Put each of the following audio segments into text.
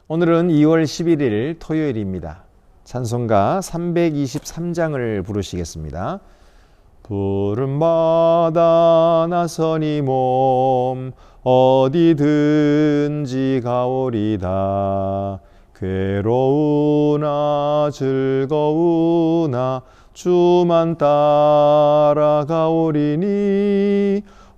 오늘은 2월 11일 토요일입니다. 찬송가 323장을 부르시겠습니다. 푸른바다 나서니 몸 어디든지 가오리다. 괴로우나 즐거우나 주만 따라가오리니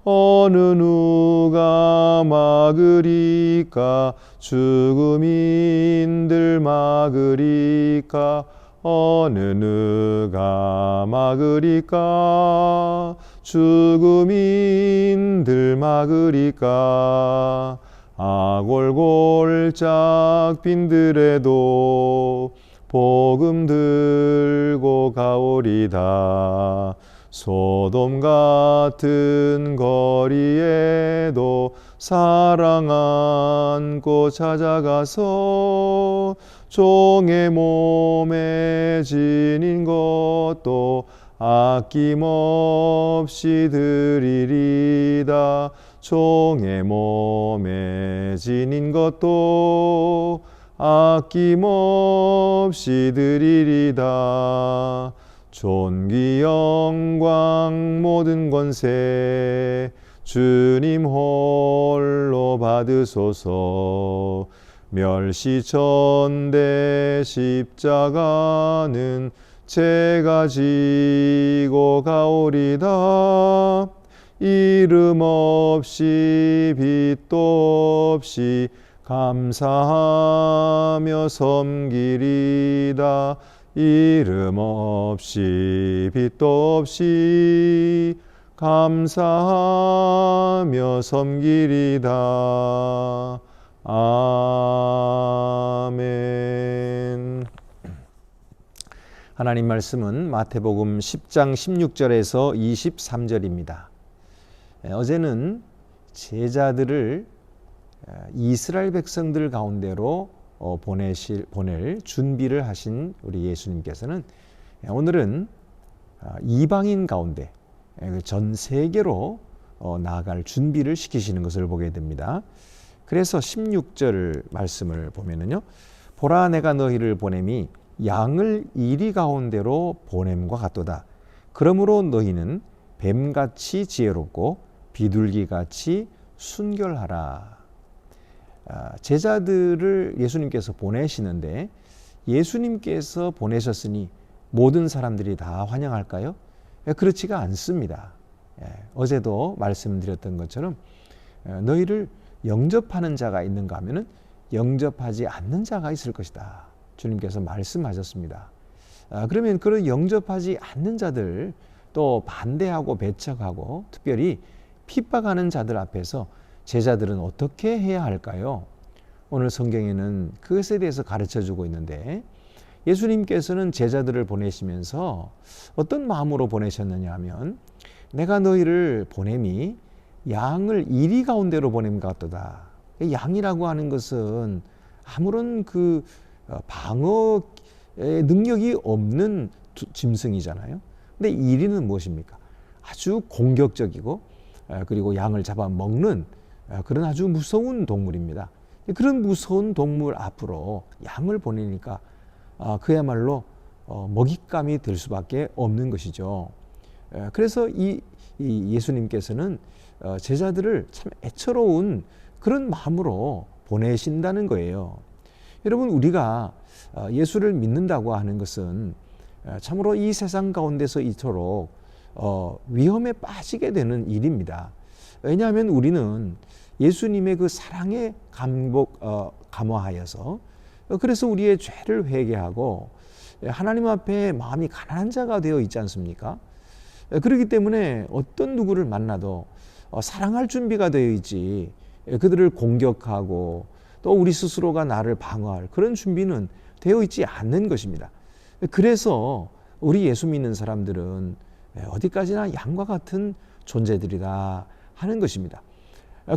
어느 누가 막으리까. 죽음인들 막으리까. 어느 누가 막으리까. 죽음인들 막으리까. 아골골짝 빈들에도 복음 들고 가오리다. 소돔 같은 거리에도 사랑 안고 찾아가서 종의 몸에 지닌 것도 아낌없이 드리리다. 종의 몸에 지닌 것도 아낌없이 드리리다. 존귀 영광 모든 권세 주님 홀로 받으소서. 멸시천대 십자가는 제가 지고 가오리다. 이름 없이 빛도 없이 감사하며 섬기리다. 이름 없이 빛도 없이 감사하며 섬기리다. 아멘. 하나님 말씀은 마태복음 10장 16절에서 23절입니다. 어제는 제자들을 이스라엘 백성들 가운데로 보낼 준비를 하신 우리 예수님께서는 오늘은 이방인 가운데 전 세계로 나아갈 준비를 시키시는 것을 보게 됩니다. 그래서 16절 말씀을 보면은요, 보라 내가 너희를 보냄이 양을 이리 가운데로 보냄과 같도다. 그러므로 너희는 뱀같이 지혜롭고 비둘기같이 순결하라. 제자들을 예수님께서 보내시는데 예수님께서 보내셨으니 모든 사람들이 다 환영할까요? 그렇지가 않습니다. 어제도 말씀드렸던 것처럼 너희를 영접하는 자가 있는가 하면은 영접하지 않는 자가 있을 것이다. 주님께서 말씀하셨습니다. 그러면 그런 영접하지 않는 자들, 또 반대하고 배척하고 특별히 핍박하는 자들 앞에서 제자들은 어떻게 해야 할까요? 오늘 성경에는 그것에 대해서 가르쳐주고 있는데, 예수님께서는 제자들을 보내시면서 어떤 마음으로 보내셨느냐 하면, 내가 너희를 보냄이 양을 이리 가운데로 보냄 같도다. 양이라고 하는 것은 아무런 그 방어 능력이 없는 짐승이잖아요. 근데 이리는 무엇입니까? 아주 공격적이고 그리고 양을 잡아먹는 그런 아주 무서운 동물입니다. 그런 무서운 동물 앞으로 양을 보내니까 그야말로 먹잇감이 될 수밖에 없는 것이죠. 그래서 이 예수님께서는 제자들을 참 애처로운 그런 마음으로 보내신다는 거예요. 여러분, 우리가 예수를 믿는다고 하는 것은 참으로 이 세상 가운데서 이토록 위험에 빠지게 되는 일입니다. 왜냐하면 우리는 예수님의 그 사랑에 감화하여서 그래서 우리의 죄를 회개하고 하나님 앞에 마음이 가난한 자가 되어 있지 않습니까? 그렇기 때문에 어떤 누구를 만나도 사랑할 준비가 되어 있지, 그들을 공격하고 또 우리 스스로가 나를 방어할 그런 준비는 되어 있지 않는 것입니다. 그래서 우리 예수 믿는 사람들은 어디까지나 양과 같은 존재들이다 하는 것입니다.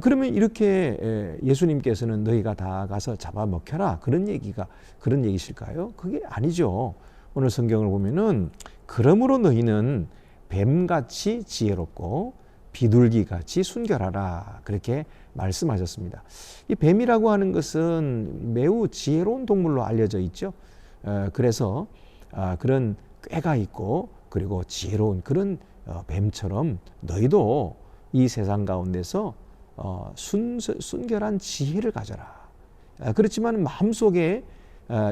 그러면 이렇게 예수님께서는 너희가 다 가서 잡아먹혀라, 그런 얘기실까요? 그게 아니죠. 오늘 성경을 보면은 그러므로 너희는 뱀같이 지혜롭고 비둘기같이 순결하라 그렇게 말씀하셨습니다. 이 뱀이라고 하는 것은 매우 지혜로운 동물로 알려져 있죠. 그래서 그런 꾀가 있고 그리고 지혜로운 그런 뱀처럼 너희도 이 세상 가운데서 순결한 지혜를 가져라. 그렇지만 마음속에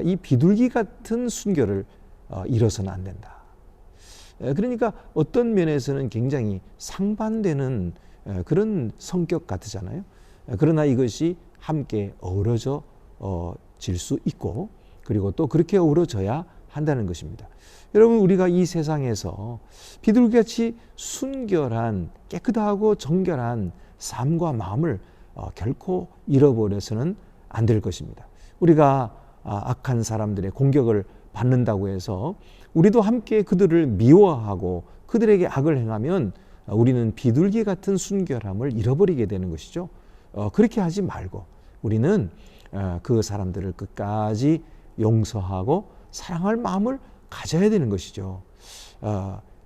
이 비둘기 같은 순결을 잃어서는 안 된다. 그러니까 어떤 면에서는 굉장히 상반되는 그런 성격 같으잖아요. 그러나 이것이 함께 어우러져 질 수 있고 그리고 또 그렇게 어우러져야 한다는 것입니다. 여러분, 우리가 이 세상에서 비둘기같이 순결한 깨끗하고 정결한 삶과 마음을 결코 잃어버려서는 안 될 것입니다. 우리가 악한 사람들의 공격을 받는다고 해서 우리도 함께 그들을 미워하고 그들에게 악을 행하면 우리는 비둘기 같은 순결함을 잃어버리게 되는 것이죠. 그렇게 하지 말고 우리는 그 사람들을 끝까지 용서하고 사랑할 마음을 가져야 되는 것이죠.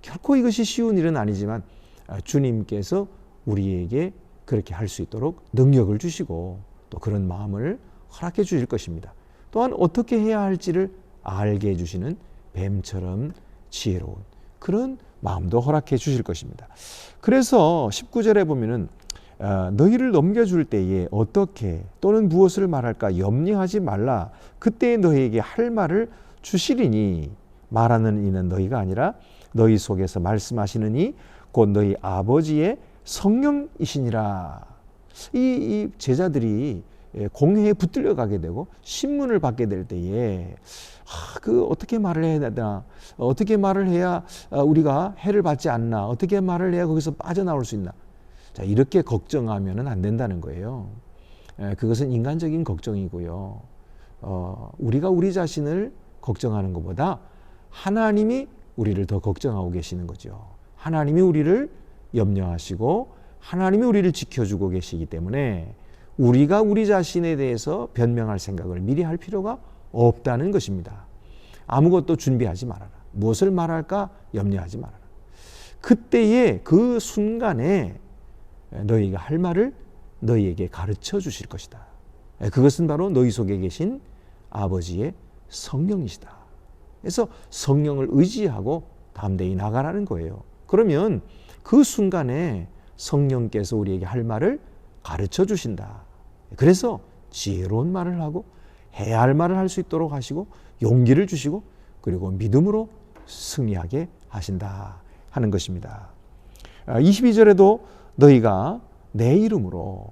결코 이것이 쉬운 일은 아니지만 주님께서 우리에게 그렇게 할 수 있도록 능력을 주시고 또 그런 마음을 허락해 주실 것입니다. 또한 어떻게 해야 할지를 알게 해주시는 뱀처럼 지혜로운 그런 마음도 허락해 주실 것입니다. 그래서 19절에 보면은 너희를 넘겨줄 때에 어떻게 또는 무엇을 말할까 염려하지 말라. 그때 너희에게 할 말을 주시리니 말하는 이는 너희가 아니라 너희 속에서 말씀하시는 이 곧 너희 아버지의 성령이시니라. 이 제자들이 공회에 붙들려 가게 되고 신문을 받게 될 때에 그 어떻게 말을 해야 되나, 어떻게 말을 해야 우리가 해를 받지 않나, 어떻게 말을 해야 거기서 빠져나올 수 있나. 자, 이렇게 걱정하면은 안 된다는 거예요. 그것은 인간적인 걱정이고요. 우리가 우리 자신을 걱정하는 것보다 하나님이 우리를 더 걱정하고 계시는 거죠. 하나님이 우리를 염려하시고 하나님이 우리를 지켜주고 계시기 때문에 우리가 우리 자신에 대해서 변명할 생각을 미리 할 필요가 없다는 것입니다. 아무것도 준비하지 말아라. 무엇을 말할까 염려하지 말아라. 그때에 그 순간에 너희가 할 말을 너희에게 가르쳐 주실 것이다. 그것은 바로 너희 속에 계신 아버지의 성령이시다. 그래서 성령을 의지하고 담대히 나가라는 거예요. 그러면 그 순간에 성령께서 우리에게 할 말을 가르쳐 주신다. 그래서 지혜로운 말을 하고 해야 할 말을 할 수 있도록 하시고 용기를 주시고 그리고 믿음으로 승리하게 하신다 하는 것입니다. 22절에도 너희가 내 이름으로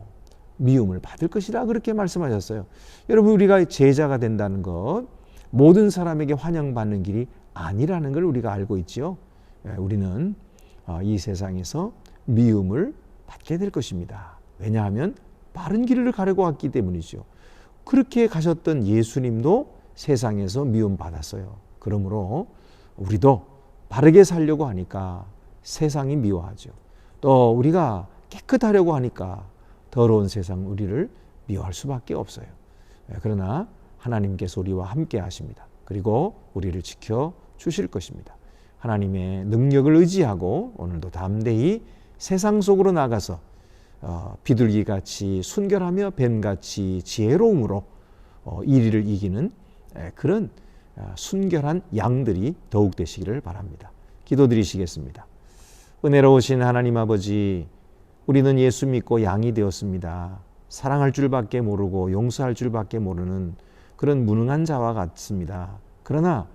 미움을 받을 것이라 그렇게 말씀하셨어요. 여러분, 우리가 제자가 된다는 것 모든 사람에게 환영받는 길이 아니라는 걸 우리가 알고 있지요. 우리는 이 세상에서 미움을 받게 될 것입니다. 왜냐하면 바른 길을 가려고 왔기 때문이죠. 그렇게 가셨던 예수님도 세상에서 미움받았어요. 그러므로 우리도 바르게 살려고 하니까 세상이 미워하죠. 또 우리가 깨끗하려고 하니까 더러운 세상 우리를 미워할 수밖에 없어요. 그러나 하나님께서 우리와 함께 하십니다. 그리고 우리를 지켜 주실 것입니다. 하나님의 능력을 의지하고 오늘도 담대히 세상 속으로 나가서 비둘기같이 순결하며 뱀같이 지혜로움으로 이리를 이기는 그런 순결한 양들이 더욱 되시기를 바랍니다. 기도드리시겠습니다. 은혜로우신 하나님 아버지, 우리는 예수 믿고 양이 되었습니다. 사랑할 줄밖에 모르고 용서할 줄밖에 모르는 그런 무능한 자와 같습니다. 그러나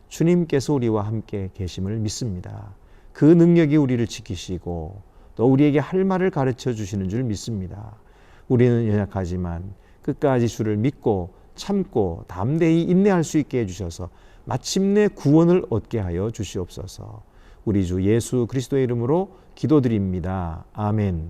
주님께서 우리와 함께 계심을 믿습니다. 그 능력이 우리를 지키시고 또 우리에게 할 말을 가르쳐 주시는 줄 믿습니다. 우리는 연약하지만 끝까지 주를 믿고 참고 담대히 인내할 수 있게 해주셔서 마침내 구원을 얻게 하여 주시옵소서. 우리 주 예수 그리스도의 이름으로 기도드립니다. 아멘.